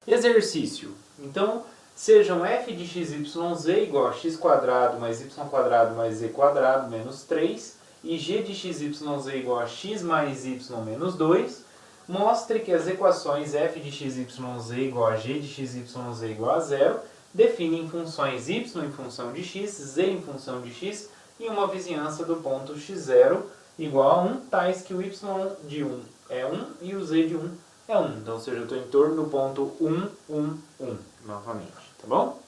Exercício. Então, sejam f de x, y, igual a x² mais y² mais z² menos 3 e g de x, y, igual a x mais y menos 2, mostre que as equações f de x, y, igual a g de x, y, igual a 0 definem funções y em função de x, z em função de x e uma vizinhança do ponto x0 igual a 1, tais que o y de 1 é 1 e o z de 1 é 1. Então, ou seja, eu estou em torno do ponto 1, 1, 1, novamente, tá bom?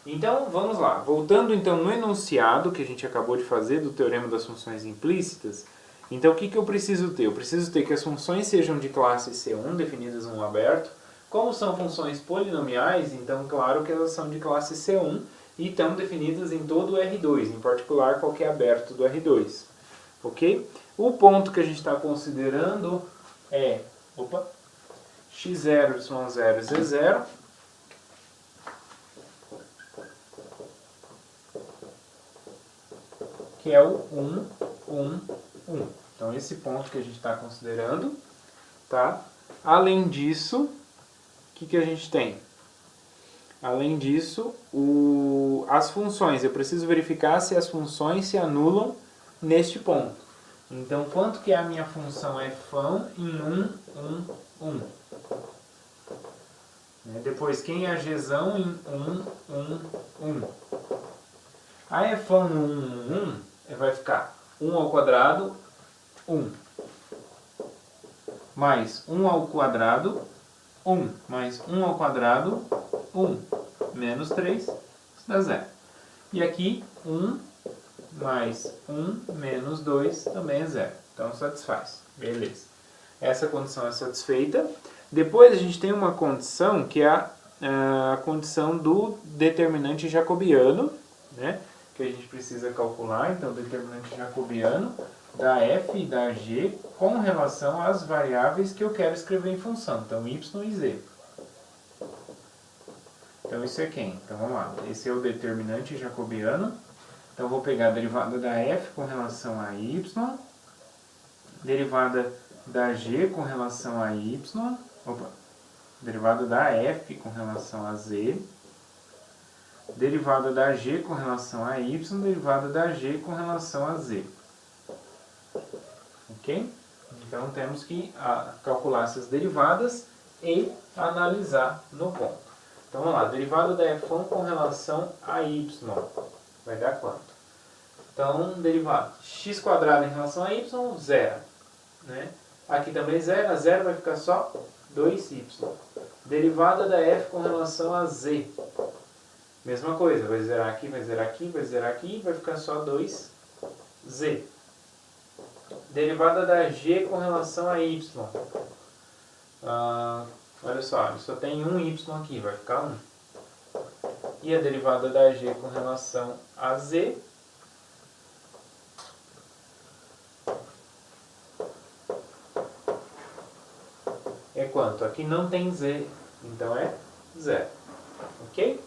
Então, vamos lá. Voltando então no enunciado que a gente acabou de fazer do teorema das funções implícitas, então o que eu preciso ter? Eu preciso ter que as funções sejam de classe C1, definidas no aberto. Como são funções polinomiais, então claro que elas são de classe C1 e estão definidas em todo o R2, em particular qualquer aberto do R2. Ok? O ponto que a gente está considerando é x0, y0 e z0. Que é o 1, 1, 1. Então, esse ponto que a gente está considerando, tá? Além disso, o que a gente tem? Além disso, as funções. Eu preciso verificar se as funções se anulam neste ponto. Então, quanto que é a minha função f em 1, 1, 1? Depois, quem é a gzão em 1, 1, 1? A f no 1, 1, 1 vai ficar 1 ao quadrado, 1. Mais 1 ao quadrado, 1. Mais 1 ao quadrado, 1. Menos 3, isso dá 0. E aqui, 1 mais 1 menos 2 também é 0. Então, satisfaz. Beleza. Essa condição é satisfeita. Depois, a gente tem uma condição que é a condição do determinante jacobiano, né? Que a gente precisa calcular. Então, o determinante jacobiano da f e da g com relação às variáveis que eu quero escrever em função. Então, y e z. Então, isso é quem? Então, vamos lá. Esse é o determinante jacobiano. Então, eu vou pegar a derivada da f com relação a y, derivada da g com relação a y, derivada da f com relação a z, derivada da g com relação a y, derivada da g com relação a z. Ok? Então, temos que calcular essas derivadas e analisar no ponto. Então, vamos lá. Derivada da f1 com relação a y vai dar quanto? Então, derivada x² em relação a y, 0. Né? Aqui também 0. A 0 vai ficar só 2y. Derivada da f com relação a z. Mesma coisa. Vai zerar aqui, vai zerar aqui, vai zerar aqui. Vai ficar só 2z. Derivada da g com relação a y. Olha só, só tem um y aqui, vai ficar 1. E a derivada da g com relação a z é quanto? Aqui não tem z, então é 0. Ok?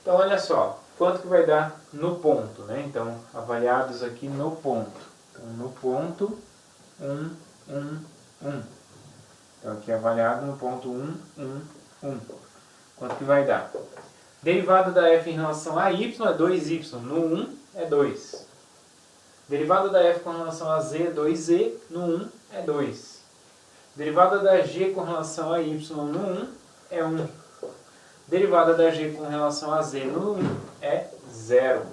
Então, olha só, quanto que vai dar no ponto, né? Então, avaliados aqui no ponto. Então, no ponto, 1, 1, 1. Então, aqui avaliado no ponto 1, 1, 1. Quanto que vai dar? Derivada da f em relação a y é 2y. No 1 é 2. Derivada da f com relação a z é 2z. No 1 é 2. Derivada da g com relação a y no 1 é 1. Derivada da g com relação a z no 1 é 0.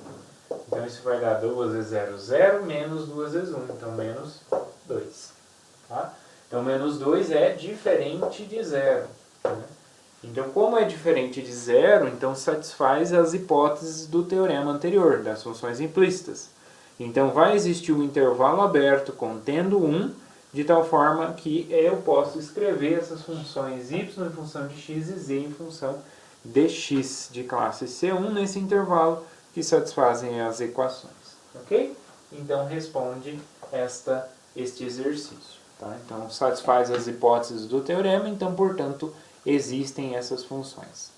Então, isso vai dar 2 vezes 0, 0, menos 2 vezes 1. Então, menos 2. Tá? Então, menos 2 é diferente de 0. Né? Então, como é diferente de 0, então satisfaz as hipóteses do teorema anterior, das funções implícitas. Então, vai existir um intervalo aberto contendo 1, de tal forma que eu posso escrever essas funções y em função de x e z em função de x de classe C1 nesse intervalo que satisfazem as equações. Ok? Então, responde este exercício. Tá? Então, satisfaz as hipóteses do teorema, então, portanto, existem essas funções.